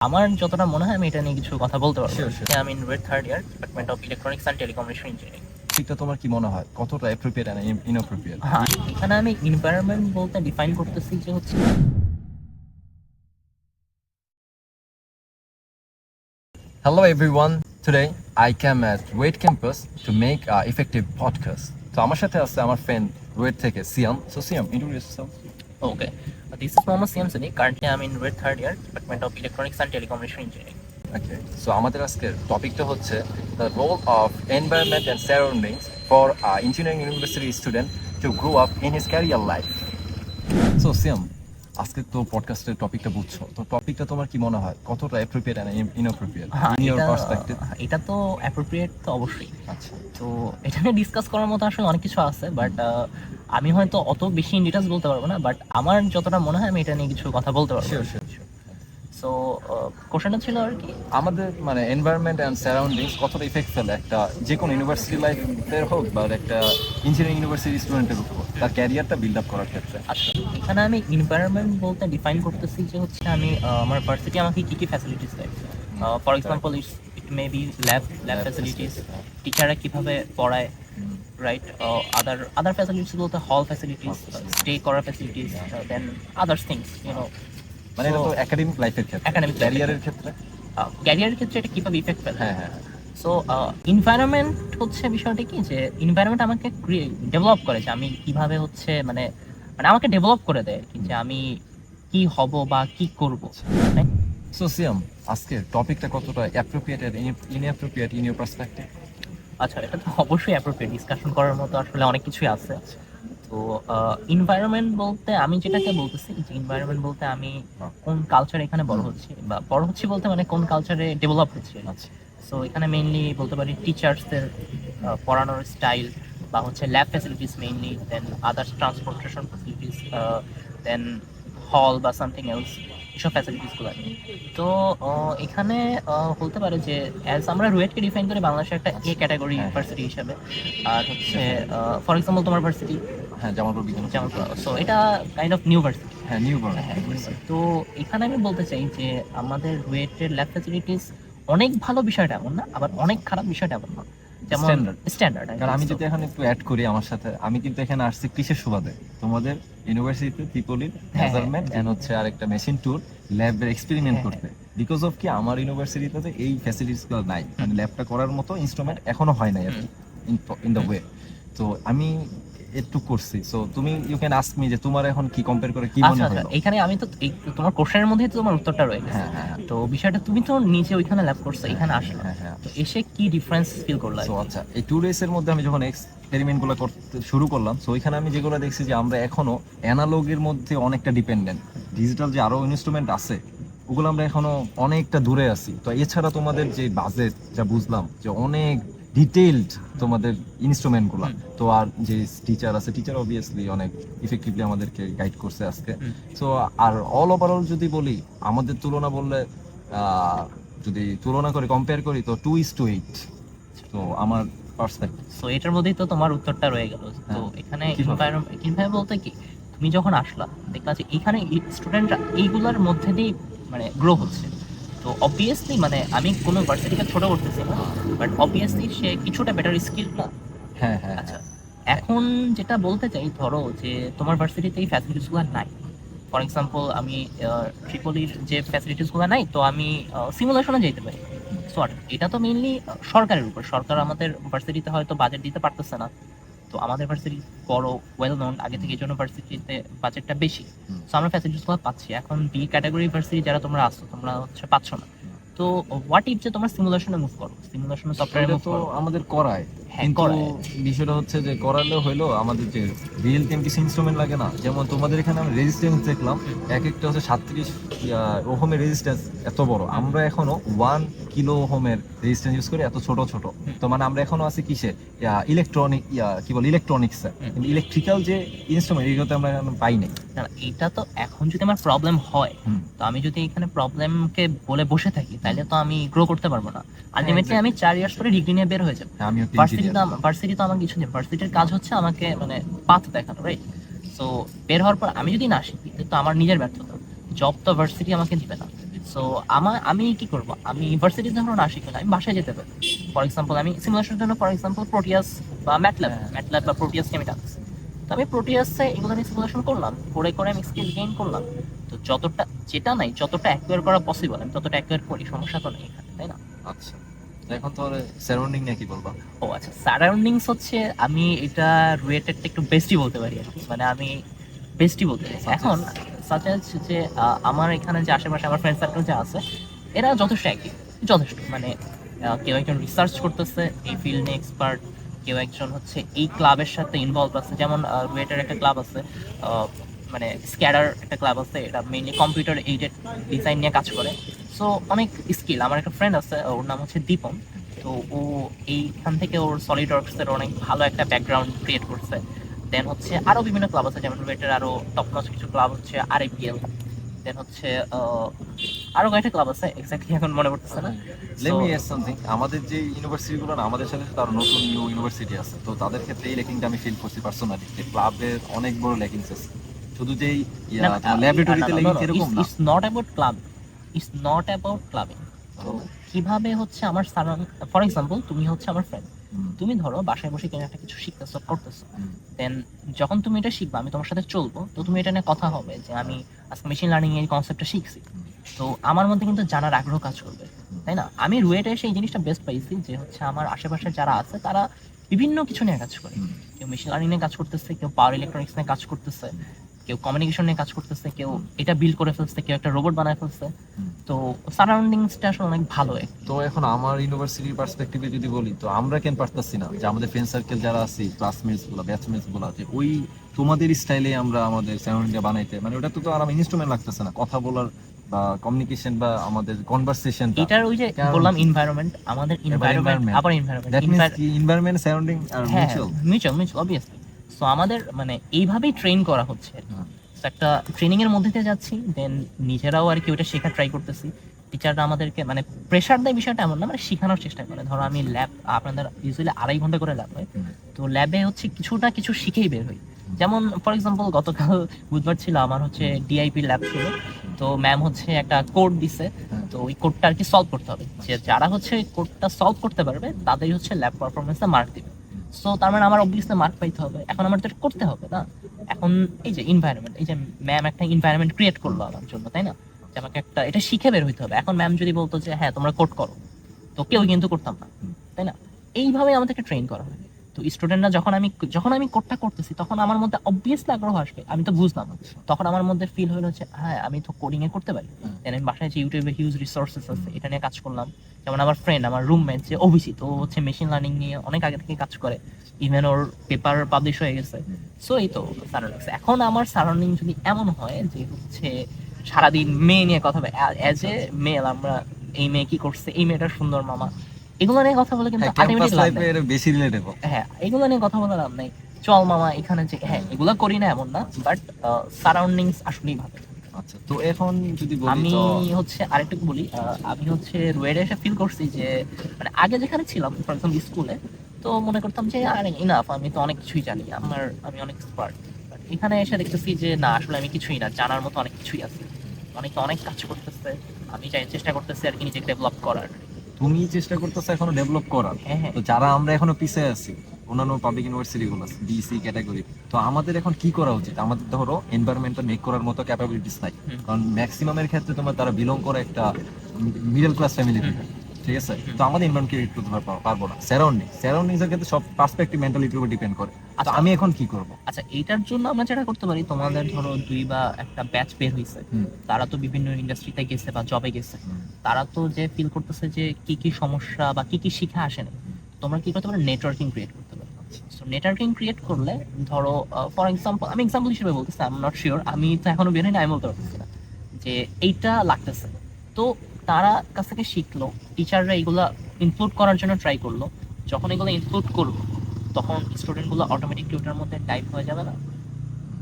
আমার যতটা মনে হয় আমি এটা নিয়ে কিছু কথা বলতে পারবো। Sure, sure. আমি ইন রেড third year department of electronics and telecommunication engineering. টপিকটা তোমার কি মনে হয় কতটা অ্যাপ্রোপ্রিয়েট এন্ড ইনঅ্যাপ্রোপ্রিয়েট? হ্যাঁ, এখানে আমি এনভায়রনমেন্ট বলতে ডিফাইন করতেছি যে হচ্ছে Hello everyone. Today I came at Wade campus to make an effective podcast. তো আমার সাথে আছে আমার ফ্রেন্ড ওয়েড থেকে Siam. So Siam, introduce yourself. Okay, this is Mohammad Siam Sunny. Currently আমি ইন রেড third year department of electronics and telecommunication engineering. Okay. So আমাদের আজকের টপিকটা হচ্ছে the role of environment and surroundings for engineering university student to grow up in his career life. So সিয়াম, আজকে তো পডকাস্টের টপিকটা বুঝছো, তো টপিকটা তোমার কি মনে হয় কতটা appropriate and inappropriate in your perspective? এটা তো অ্যাপ্রোপ্রিয়েট তো অবশ্যই। আচ্ছা, তো এটা নিয়ে ডিসকাস করার মতো আসলে অনেক কিছু আছে, বাট আমি হয়তো অত বেশি ইন ডিটেলস বলতে পারবো না, বাট আমার যতটা মনে হয় আমি এটা নিয়ে কিছু কথা বলতে পারবো। Sure sure. সো কোশ্চেনটা ছিল আর কি, আমাদের মানে এনভায়রনমেন্ট অ্যান্ড সারাউন্ডিংস কতটা ইফেক্ট ফেলে একটা যে কোনো ইউনিভার্সিটি লাইফের হোক বা একটা ইঞ্জিনিয়ারিং ইউনিভার্সিটি স্টুডেন্টের উপর তার ক্যারিয়ারটা বিল্ড আপ করার ক্ষেত্রে। আচ্ছা এখানে আমি এনভায়রনমেন্ট বলতে ডিফাইন করতেছি যে হচ্ছে আমি আমার ভার্সিটি আমাকে কী কী ফ্যাসিলিটিস দেয়। For example it may be lab facilities, টিচাররা কীভাবে পড়ায়, রাইট, আদার ফ্যাসিলিটিস বলতে হল ফ্যাসিলিটিস, স্টে করার ফ্যাসিলিটিস, দেন আদার্স থিংস ইউনো। মানে এটা তো একাডেমিক লাইফের ক্ষেত্রে, Academic life-এর ক্যারিয়ারের ক্ষেত্রে। ক্যারিয়ারের ক্ষেত্রে এটা কীভাবে ইফেক্ট ফেলে। হ্যাঁ হ্যাঁ। সো এনভায়রনমেন্ট হচ্ছে বিষয়টা কি, যে এনভায়রনমেন্ট আমাকে ডেভেলপ করে, যে আমি কিভাবে হচ্ছে মানে মানে আমাকে ডেভেলপ করে দেয় আর কি, যে আমি কি হব বা কি করব। সো সিয়াম, আজকের টপিকটা কতটা appropriate and inappropriate in your perspective? আচ্ছা, এটা তো অবশ্যই অ্যাপ্রোপ্রিয়েট, ডিসকাশন করার মতো আসলে অনেক কিছুই আছে। তো এনভায়রনমেন্ট বলতে আমি যেটাকে বলতেছি, যে এনভায়রনমেন্ট বলতে আমি কোন কালচার এখানে বড় হচ্ছি, বা বড় হচ্ছি বলতে মানে কোন কালচারে ডেভেলপ হচ্ছে। আচ্ছা। সো এখানে মেইনলি বলতে পারি টিচার্সদের পড়ানোর স্টাইল, বা হচ্ছে ল্যাব ফ্যাসিলিটিস মেইনলি, দেন আদার্স ট্রান্সপোর্টেশন ফ্যাসিলিটিস, দেন হল বা সামথিং এলস, এসব ফ্যাসিলিটিসগুলো। তো এখানে বলতে পারে যে অ্যাজ আমরা রুয়েটকে ডিফাইন করি বাংলাদেশের একটা এ ক্যাটাগরি ইউনিভার্সিটি হিসাবে, আর হচ্ছে ফর এক্সাম্পল তোমার ভার্সিটি হ্যাঁ, জামালপুর বিজ্ঞান। যেমন, সো এটা কাইন্ড অফ নিউ ভার্সিটি। হ্যাঁ, নিউ বর্ন। হ্যাঁ, তো এখানে আমি বলতে চাই যে আমাদের রুয়েটের ল্যাব ফ্যাসিলিটিস অনেক ভালো, বিষয়টা এমন না, আবার অনেক খারাপ, বিষয়টা এমন না, যেমন স্ট্যান্ডার্ড। কারণ আমি যদি এখন একটু অ্যাড করি আমার সাথে, আমি কিন্তু এখানে আসছি কিসের সুবাদে, তোমাদের ইউনিভার্সিটিতে ট্রিপলির মেজারমেন্ট এন্ড হচ্ছে আরেকটা মেশিন টুর ল্যাবের এক্সপেরিমেন্ট করতে। বিকজ অফ কি আমার ইউনিভার্সিটিতে এই ফ্যাসিলিটিস গুলো নাই, মানে ল্যাবটা করার মতো ইনস্ট্রুমেন্ট এখনো হয় নাই ইন দ্য ওয়ে। তো আমি একটু করছি। সো তুমি ইউ ক্যান আস্ক মি যে তোমার এখন কি কম্পেয়ার করে কি মনে আচ্ছা, হলো? এখানে আমি তো তোমার কোশ্চেনের মধ্যেই তো তোমার উত্তরটা রয়ে গেছে। হ্যাঁ হ্যাঁ। তো বিষয়টা তুমি তো নিজে ওইখানে ল্যাব করছো, এখানে আসলে হ্যাঁ হ্যাঁ। তো এসে কি ডিফারেন্স ফিল করলা? সো আচ্ছা, এই 2 ডেজ এর মধ্যে আমি যখন এক্সপেরিমেন্ট গুলো করতে শুরু করলাম, সো ওইখানে আমি যেগুলো দেখছি যে আমরা এখনো অ্যানালগের মধ্যে অনেকটা ডিপেন্ডেন্ট। ডিজিটাল যে আরো ইনস্ট্রুমেন্ট আছে ওগুলো আমরা এখনো অনেকটা দূরে আছি। তো এছাড়া তোমাদের যে বাজেট, যা বুঝলাম যে অনেক ডিটেইলড তোমাদের ইনস্ট্রুমেন্ট গুলো। তো আর যে টিচার আছে, টিচার অবভিয়াসলি অনেক ইফেক্টিভলি আমাদেরকে গাইড করছে আজকে। সো আর অল ওভারঅল যদি বলি, আমাদের তুলনা বললে যদি তুলনা করে কম্পেয়ার করি তো 2:8। তো আমার পার্সপেক্টিভ। সো এটার মধ্যেই তো তোমার উত্তরটা রয়ে গেল। তো এখানে কিভাবে বলতে কি, তুমি যখন আসলা দেখলা যে এখানে স্টুডেন্টরা এইগুলোর মধ্যে দিয়ে মানে গ্রো হচ্ছে। তো অবভিয়াসলি মানে আমি কোনো ভার্সিটিকে ছোট করতেছি না, বাট অবভিয়াসলি সে কিছুটা বেটার স্কিল না। হ্যাঁ হ্যাঁ। আচ্ছা, এখন যেটা বলতে চাই, ধরো যে তোমার ভার্সিটিতে এই ফ্যাসিলিটিসগুলো নাই। ফর এক্সাম্পল আমি ট্রিপলির যে ফ্যাসিলিটিসগুলো নাই, তো আমি সিমুলেশনে যেতে পারি। সো এটা তো মেইনলি সরকারের উপর, সরকার আমাদের ভার্সিটিতে হয়তো বাজেট দিতে পারতেছে না। তো আমাদের ভার্সিটি বড়, ওয়েল নোন, আগে থেকে এই জন্য ভার্সিটিতে বাজেটটা বেশি। সো আমরা ফ্যাসিলিটিসগুলো পাচ্ছি। এখন বি ক্যাটাগরি ভার্সিটি যারা তোমরা আসছো, তোমরা হচ্ছে পাচ্ছ না। তো হোয়াট ইফ যে তোমরা সিমুলেশনে মুভ করো, সিমুলেশন সফটওয়্যারে মুভ তো করো। আমাদের করায়, হ্যাঁ, কিন্তু করায়। বিষয়টা হচ্ছে যে করালে হইলো আমাদের যে রিয়েল টাইম কিছু ইনস্ট্রুমেন্ট লাগে না। যেমন তোমাদের এখানে আমি রেজিস্ট্যান্স দেখলাম, এক একটা হচ্ছে 37 ওহমের রেজিস্ট্যান্স, এত বড়। আমরা এখনো 1 কিলো ওহমের রেজিস্ট্যান্স ইউজ করি, এত ছোট ছোট। তো মানে আমরা এখনো আছি কিসে, ইলেকট্রনিক কি বল ইলেকট্রনিক্সে, কিন্তু ইলেকট্রিক্যাল যে ইনস্ট্রুমেন্ট এগুলো তো আমরা এখন পাই নাই। না, এটা তো এখন যদি আমার প্রবলেম হয়, তো আমি যদি এখানে প্রবলেমকে বলে বসে থাকি, তাহলে তো আমি গ্রো করতে পারবো না। আলটিমেটলি আমি 4 ইয়ার্স পরে ডিগ্রি নিয়ে বের হয়ে যাবো। আমিও ভার্সিটি তো আমাকে কিছু নেই, ভার্সিটির কাজ হচ্ছে আমাকে মানে পাথ দেখানো, রাইট? সো বের হওয়ার পর আমি যদি না শিখি, তো আমার নিজের ব্যর্থতা। জব তো ভার্সিটি আমাকে দিবে না। সো আমি কি করব, আমি ইউনিভার্সিটি যখন আসি কিনা আমি বাসায় যেতে পারি। ফর এক্সাম্পল আমি সিমুলেশনের জন্য ফর এক্সাম্পল প্রোটিয়াস বা ম্যাটল্যাব হ্যাঁ। ম্যাটল্যাব বা প্রোটিয়াসকে আমি টানছি। তো আমি প্রোটিয়াসে এগুলো নিয়ে সিমুলেশন করলাম, করে করে আমি স্কিল গেইন করলাম। তো যতটা যেটা নাই যতটা অ্যাকুয়ার করা পসিবল আমি ততটা অ্যাকুয়ার করি, সমস্যা তো নেই এখানে, তাই না? আচ্ছা, তো এখন তোমার সারাউন্ডিং নিয়ে কি বলবা? ও আচ্ছা, সারাউন্ডিংস হচ্ছে আমি এটা রিলেটেড একটু বেস্টই বলতে পারি আর কি। মানে আমি বেস্টই বলতে পারি Such এখন। as? সাচ যে আমার এখানে যে আশেপাশে আমার ফ্রেন্ড সার্কেল যে আছে এরা যথেষ্ট অ্যাক্টিভ, যথেষ্ট মানে কেউ একজন রিসার্চ করতেছে এই ফিল্ড নিয়ে এক্সপার্ট, কেউ একজন হচ্ছে এই ক্লাবের সাথে ইনভলভ আছে। যেমন রুয়েটের একটা ক্লাব আছে, আহ, মানে স্ক্যাডার একটা ক্লাব আছে, এটা মেইনলি কম্পিউটার এইডেড ডিজাইন নিয়ে কাজ করে। সো অনেক স্কিল। আমার একটা ফ্রেন্ড আছে, ওর নাম হচ্ছে দীপন। তো ও এইখান থেকে ওর সলিড ওয়ার্কসের অনেক ভালো একটা ব্যাকগ্রাউন্ড ক্রিয়েট করছে। দেন হচ্ছে আরো বিভিন্ন ক্লাব আছে, যেমন রুয়েটের আরো টপ নচ কিছু ক্লাব হচ্ছে আরএপিএল। দেন হচ্ছে আরো কয়েকটা ক্লাব আছে, এক্স্যাক্টলি এখন মনে পড়তেছে না। Let So, me add something, আমাদের যে ইউনিভার্সিটিগুলো না, আমাদের সাথে সাথে আরো নতুন নিউ ইউনিভার্সিটি আছে, তো তাদের ক্ষেত্রে এই ল্যাকিংটা আমি ফিল করছি পার্সোনালি, যে ক্লাবের অনেক বড় ল্যাকিংস আছে। শুধু যেই না, না, তোমার ল্যাবরেটরিতে ল্যাকিংস এরকম না। It's not about club, it's not about clubbing. তো কিভাবে হচ্ছে আমার ফর এক্সাম্পল তুমি হচ্ছে আমার ফ্রেন্ড, তুমি ধরো বাসায় বসে কেন একটা কিছু শিখতেছো করতেছো। দেন যখন তুমি এটা শিখবা আমি তোমার সাথে চলবো, তো তুমি এটা নিয়ে কথা হবে যে আমি আজকে মেশিন লার্নিং এর কনসেপ্টটা শিখছি। তো আমার মধ্যে কিন্তু জানার আগ্রহ কাজ করবে, তাই না? আমি রুয়েটে এসে এই জিনিসটা বেস্ট পাইছি যে হচ্ছে আমার আশেপাশে যারা আছে তারা বিভিন্ন কিছু নিয়ে কাজ করে। কেউ মেশিন লার্নিং নিয়ে কাজ করতেছে, কেউ পাওয়ার ইলেকট্রনিক্স নিয়ে কাজ করতেছে, কেউ কমিউনিকেশন নিয়ে কাজ করতেছে, কেউ এটা বিল্ড করে ফেলছে, কেউ একটা রোবট বানায় ফেলছে। তো সারাউন্ডিংসটা আসলে অনেক ভালো। তো এখন আমার ইউনিভার্সিটির পার্সপেক্টিভে যদি বলি, তো আমরা কেন পারতাছি না যে আমাদের ফ্রেন্ড সার্কেল যারা আছে, ক্লাসমেটস গুলো, ব্যাচমেটস গুলো, যে ওই তোমাদের স্টাইলে আমরা আমাদের সারাউন্ডিংটা বানাইতে, মানে ওটা তো আর ইনস্ট্রুমেন্ট লাগতেছে না কথা বলার বা কমিউনিকেশন বা আমাদের কনভারসেশনটা। এটার ওই যে কারণ- বললাম এনভায়রনমেন্ট, আমাদের এনভায়রনমেন্ট environment. আবার দ্যাট মিন্স এনভায়রনমেন্ট কি এনভায়রনমেন্ট সারাউন্ডিং আর হ্যাঁ, মিউচুয়াল। Mutual obviously. সো আমাদের মানে এইভাবেই ট্রেন করা হচ্ছে আর কি। So একটা ট্রেনিং এর মধ্যে দিয়ে যাচ্ছি, দেন নিজেরাও আর কি ওটা শেখা ট্রাই করতেছি। টিচাররা আমাদেরকে মানে প্রেশার দেয় বিষয়টা এমন না, মানে শেখানোর চেষ্টা করে। ধরো আমি ল্যাব, আপনাদের ইউজুয়ালি 2.5 ঘন্টা করে ল্যাব হয়, তো ল্যাবে হচ্ছে কিছুটা কিছু শিখেই বের হই। যেমন ফর এক্সাম্পল গতকাল বুধবার ছিল, আমার হচ্ছে ডিআইপি ল্যাব ছিল। তো ম্যাম হচ্ছে একটা কোড দিছে, তো ওই কোডটা আর কি সলভ করতে হবে। যে যারা হচ্ছে কোডটা সলভ করতে পারবে তাদেরই হচ্ছে ল্যাব পারফরমেন্সে মার্ক দিবে। সো তার মানে আমার অবভিয়াসলি মার্ক পাইতে হবে, এখন আমার তো এটা করতে হবে না। এখন এই যে এনভায়রনমেন্ট, এই যে ম্যাম একটা এনভায়রনমেন্ট ক্রিয়েট করলো আমার জন্য, তাই না? যে আমাকে একটা এটা শিখে বের হইতে হবে। এখন ম্যাম যদি বলতো যে হ্যাঁ তোমরা কোড করো, তো কেউ কিন্তু করতাম না, তাই না? এইভাবে আমাদেরকে ট্রেন করা হয়। তো স্টুডেন্টরা যখন আমি কোডটা করতেছি তখন আমার মধ্যে অবভিয়াসলি আগ্রহ আসবে, আমি তো বুঝলাম। তখন আমার মধ্যে ফিল হলো যে হ্যাঁ আমি তো কোডিং এ করতে পারি। দেন আমি বাসায় যে ইউটিউবে হিউজ রিসোর্সেস আছে এটা নিয়ে কাজ করলাম। যেমন আমার ফ্রেন্ড, আমার রুমমেট যে অভিজিৎ, ও হচ্ছে মেশিন লার্নিং নিয়ে অনেক আগে থেকে কাজ করে, ইভেন ওর পেপার পাবলিশ হয়ে গেছে। সো এই তো সারাউন্ডিংস। এখন আমার সারাউন্ডিং যদি এমন হয় যে হচ্ছে সারাদিন মেয়ে নিয়ে কথা বলে, অ্যাজ এ মেল আমরা এই মেয়ে কি করছে, এই মেয়েটার সুন্দর মামা, এগুলো নিয়ে কথা বলে কিন্তু ক্যাম্পাস আলটিমেটলি লাভ লাইফে নাই। এর বেশি রিলেটেবল। হ্যাঁ, এগুলো নিয়ে কথা বলে লাভ নাই। চল মামা এখানে যে, হ্যাঁ এগুলো করি না এমন না, বাট সারাউন্ডিংস আসলেই ভালো। আচ্ছা, তো এখন যদি বলি আমি তো হচ্ছে আরেকটু বলি, আমি হচ্ছে রুয়েটে এসে ফিল করছি যে মানে আগে যেখানে ছিলাম ফর এক্সাম্পল স্কুলে, তো মনে করতাম যে আরে ইনাফ, আমি তো অনেক কিছুই জানি, আমি অনেক এক্সপার্ট। এখানে এসে দেখতেছি যে না, আসলে আমি কিছুই না, জানার মতো অনেক কিছুই আছে। অনেকে অনেক কাজ করতেছে, আমি চেষ্টা করতেছি আর কি নিজেকে ডেভেলপ করার। তুমি চেষ্টা করতেছো এখনো ডেভেলপ করার, হ্যাঁ, হ্যাঁ। তো যারা আমরা এখনো পিছিয়ে আছি, অন্যান্য পাবলিক ইউনিভার্সিটি গুলো বিসি ক্যাটাগরি, তো আমাদের এখন কি করা উচিত? আমাদের ধরো এনভায়রনমেন্টটা মেক করার মতো ক্যাপাবিলিটিস নাই, কারণ ম্যাক্সিমামের ক্ষেত্রে তোমার তারা বিলং করে একটা মিডল ক্লাস ফ্যামিলি থেকে, ঠিক আছে? তো আমাদের এনভায়রনমেন্ট ক্রিয়েট করতে পারবো না। সারাউন্ডিংস এর ক্ষেত্রে সব পার্সপেক্টিভ মেন্টালিটির উপর ডিপেন্ড করে। তো আচ্ছা। আমি এখন কি করব? আচ্ছা, এইটার জন্য আমরা যেটা করতে পারি, তোমাদের ধরো 2 বা একটা ব্যাচ বের হইছে, তারা তো বিভিন্ন ইন্ডাস্ট্রিতে গেছে বা জবে গেছে, তারা তো যে ফিল করতেছে যে কি কি সমস্যা বা কি কি শিখা আসে না, তোমরা কি করতে পারো, নেটওয়ার্কিং ক্রিয়েট করতে পারো। সো নেটওয়ার্কিং ক্রিয়েট করলে ধরো ফর এক্সাম্পল, আমি এক্সাম্পল হিসেবে বলতেছি, আই এম নট শিওর, আমি তো এখনো বের হইনি, আমি বলতে পারতেছি না যে এইটা লাগতেছে। তো তারা কাছ থেকে শিখলো, টিচাররা এগুলা ইনক্লুড করার জন্য ট্রাই করলো। যখন এগুলো ইনক্লুড করবো তখন স্টুডেন্টগুলো অটোমেটিকলি ওটার মধ্যে টাইপ হয়ে যাবে না?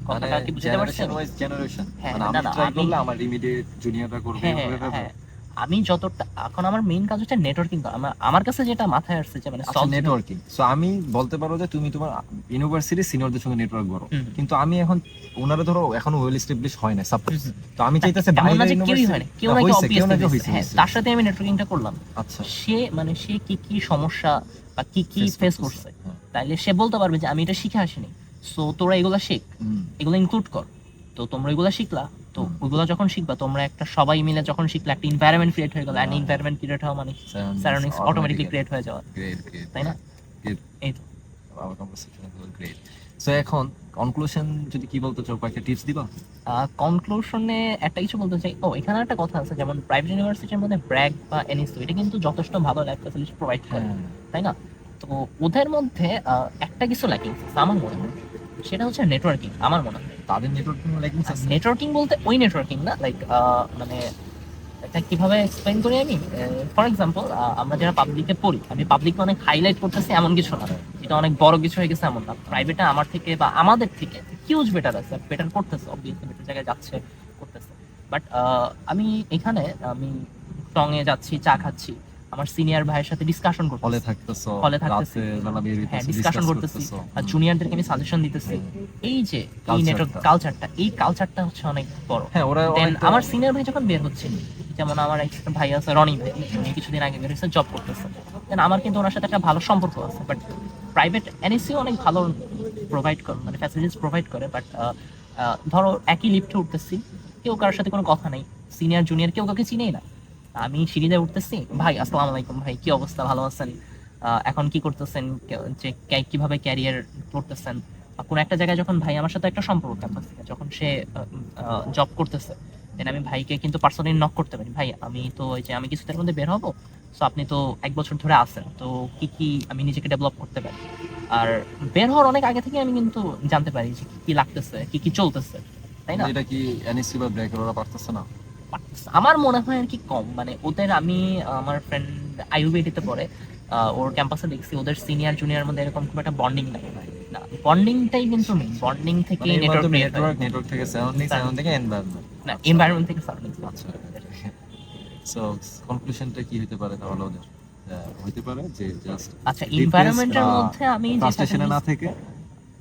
মানে কথাটা কি বুঝতে পারছেন? জেনারেশন ওয়াইজ জেনারেশন, হ্যাঁ, মানে না, আমি না, ট্রাই করলে আমার ইমিডিয়েট জুনিয়ররা করবে, হ্যাঁ, এভাবে হ্যাঁ। আমি যতটা এখন আমার মেইন কাজ হচ্ছে নেটওয়ার্কিং। আমার কাছে যেটা মাথায় আসছে যে মানে আচ্ছা, নেটওয়ার্কিং। সো আমি বলতে পারো যে তুমি তোমার ইউনিভার্সিটি সিনিয়রদের সঙ্গে নেটওয়ার্ক করো, কিন্তু আমি এখন ওনারা ধরো এখনো ওয়েল এস্টাবলিশ হয় না সাপোজ, তো আমি চাইতেছি এমন না বাইরে যে কেউই হয় না, কেউ নাকি obviously হয়েছে। হ্যাঁ, তার সাথে আমি নেটওয়ার্কিংটা করলাম। আচ্ছা, সে কি কি সমস্যা বা কি কি Face ফেস করতেছে, করছে, হ্যাঁ। তাইলে সে বলতে পারবে যে আমি এটা শিখে আসিনি, সো তোরা এগুলা শিখ, হুম, এগুলো ইনক্লুড কর। তো তোমরা এগুলা শিখলা, তো হুম। ওইগুলা যখন শিখবা তোমরা একটা সবাই মিলে যখন শিখলা একটা এনভায়রনমেন্ট ক্রিয়েট হয়ে গেল, এন্ড এনভায়রনমেন্ট ক্রিয়েট হওয়া মানে সারাউন্ডিংস অটোমেটিকলি ক্রিয়েট হয়ে যাওয়া, গ্রেট গ্রেট, তাই না? Great. এই তো। our conversation was great. So এখন কনক্লুশন যদি কি বলতে চাও, কয়েকটা টিপস দিবা? কনক্লুশনে একটা কিছু বলতে চাই, এখানে একটা কথা আছে, যেমন প্রাইভেট ইউনিভার্সিটির মধ্যে ব্র্যাক বা এনএসইউ এটা কিন্তু যথেষ্ট ভালো ল্যাব ফ্যাসিলিটি প্রোভাইড করে, তাই না? তো ওদের মধ্যে একটা কিছু ল্যাকিং আমার মনে হয়, সেটা হচ্ছে নেটওয়ার্কিং। আমার মনে হয় তাদের নেটওয়ার্কিং ল্যাকিংস আছে। নেটওয়ার্কিং বলতে ওই নেটওয়ার্কিং না, লাইক মানে এটা কিভাবে এক্সপ্লেইন করি আমি। ফর এক্সাম্পল, আমরা যারা পাবলিকে পড়ি, আমি পাবলিকে অনেক হাইলাইট করতেছি এমন কিছু না, এটা অনেক বড় কিছু হয়ে গেছে এমন না। প্রাইভেটে আমার থেকে বা আমাদের থেকে হিউজ বেটার আছে, বেটার করতেছে, অবভিয়াসলি বেটার জায়গায় যাচ্ছে, করতেছে। বাট আমি এখানে আমি টঙে যাচ্ছি, চা খাচ্ছি, আমার সিনিয়র ভাইয়ের সাথে ডিসকাশন করতেছি, হলে থাকতেছো, হলে থাকতেছি, রাতে বেলা বের হ্যাঁ হইতেছো, ডিসকাশন discuss করতেছি, করতেছো। আর জুনিয়রদেরকে আমি সাজেশন দিতেছি। এই যে এই Culture নেটওয়ার্ক টা। কালচারটা, এই কালচারটা হচ্ছে অনেক বড়। হ্যাঁ, ওরা দেন অনেকটা- আমার সিনিয়র ভাই যখন বের হচ্ছে, যেমন আমার একটা ভাই আছে রনি ভাই, উনি কিছুদিন আগে বের হয়েছে, জব করতেছে, দেন আমার কিন্তু ওনার সাথে একটা ভালো সম্পর্ক আছে। বাট প্রাইভেট এনএসইউ অনেক ভালো প্রোভাইড করে, মানে ফ্যাসিলিটিস প্রোভাইড করে। বাট ধরো একই লিফটে উঠতেছি, কেউ কারোর সাথে কোনো কথা নেই, সিনিয়র জুনিয়র কেউ কাউকে চিনেই না। আমি সিঁড়িতে উঠতেছি, ভাই আসসালামু আলাইকুম, ভাই কি অবস্থা, ভালো আছেন, এখন কি করতেছেন, যে কিভাবে ক্যারিয়ার করতেছেন। কোনো একটা জায়গায় যখন ভাই আমার সাথে একটা সম্পর্ক ক্যাম্পাস থেকে, যখন সে জব করতেছে, দেন আমি ভাইকে কিন্তু পার্সোনালি নক করতে পারি, ভাই আমি তো ওই যে আমি কিছুদিনের মধ্যে বের হবো, সো আপনি তো 1 বছর ধরে আছেন, তো কি কি আমি নিজেকে ডেভেলপ করতে পারি। আর বের হওয়ার অনেক আগে থেকে আমি কিন্তু জানতে পারি যে কি কি লাগতেছে, কি কি চলতেছে, তাই না? এটা কি এনএসসি বা ব্র্যাকের ওরা পারতেছে না? আমার মনে হয় আর কি কম, মানে ওদের আমি আমার ফ্রেন্ড আইইউবিটিতে পড়ে, ওর ক্যাম্পাসে দেখছি ওদের সিনিয়র জুনিয়র মধ্যে এরকম খুব একটা বন্ডিং নাই, না বন্ডিংটাই কিন্তু মেইন, বন্ডিং থেকে মানে নেটওয়ার্ক নেটওয়ার্ক থেকে সারাউন্ডিং, সারাউন্ডিং থেকে এনভায়রনমেন্ট। না এনভায়রনমেন্ট থেকে সারাউন্ডিং। আচ্ছা, সো কনক্লুশনটা কি হতে পারে তাহলে ওদের? হতে পারে যে জাস্ট আচ্ছা, এনভায়রনমেন্টের মধ্যে আমি যেটা ফ্রাস্ট্রেশনে না দেখি- থেকে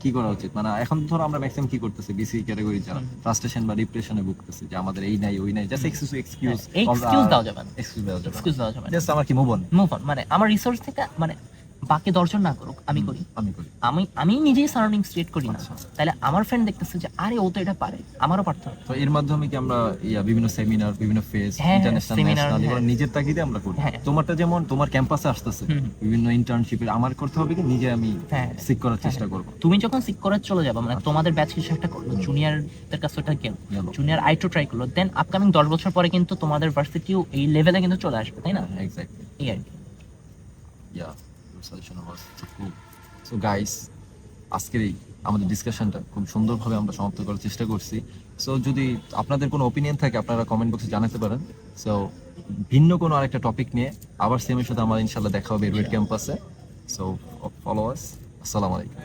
কি করা উচিত? মানে এখন ধরো আমরা ম্যাক্সিমাম কি করতেছি, বিসি ক্যাটাগরি যারা ফ্রাস্ট্রেশন বা ডিপ্রেশনে ভুগতেছে যে আমাদের এই নাই ওই নাই, জাস্ট এক্সকিউজ এক্সকিউজ দেওয়া যাবে না, এক্সকিউজ দেওয়া যাবে, এক্সকিউজ দেওয়া যাবে না, জাস্ট আমার কি মুভ অন, মুভ অন। মানে আমার রিসোর্স থেকে, মানে বাকি 10 জন না করুক, আমি করি, আমি করি। আমি নিজেই সারাউন্ডিং ক্রিয়েট করি না, আচ্ছা। তাহলে আমার ফ্রেন্ড দেখতেছে যে আরে ও তো এটা পারে, আমারও পারতে হবে। তো এর মাধ্যমে কি আমরা বিভিন্ন সেমিনার, বিভিন্ন ফেজ, হ্যাঁ, ইন্টারন্যাশনাল, seminar, ন্যাশনাল, হ্যাঁ। এগুলো নিজের তাগিদে আমরা করি। হ্যাঁ। তোমারটা যেমন তোমার ক্যাম্পাসে আসতেছে হুম, হুম। বিভিন্ন ইন্টার্নশিপের, আমার করতে হবে কি নিজে আমি হ্যাঁ। সিক করার চেষ্টা করব। তুমি যখন সিক করে চলে যাবে, মানে তোমাদের ব্যাচ কিছু একটা করলো, জুনিয়রদের কাছে ওটা গেল, গেল। জুনিয়র আই2 ট্রাই করলো, দেন আপকামিং 10 বছর পরে কিন্তু তোমাদের ভার্সিটিও এই লেভেলে কিন্তু চলে আসবে, তাই না? এক্স্যাক্টলি, এই আর কি। Yeah, your suggestion was so cool. So guys, আজকের এই আমাদের ডিসকাশনটা খুব সুন্দরভাবে আমরা সমাপ্ত করার চেষ্টা করছি। সো যদি আপনাদের কোনো ওপিনিয়ন থাকে আপনারা কমেন্ট বক্সে জানাতে পারেন। সো ভিন্ন কোনো আরেকটা টপিক নিয়ে আবার সেমের সাথে আমার ইনশাল্লাহ দেখা হবে এডওয়ার্ড ক্যাম্পাসে। সো ফলো আস। আসসালামু আলাইকুম।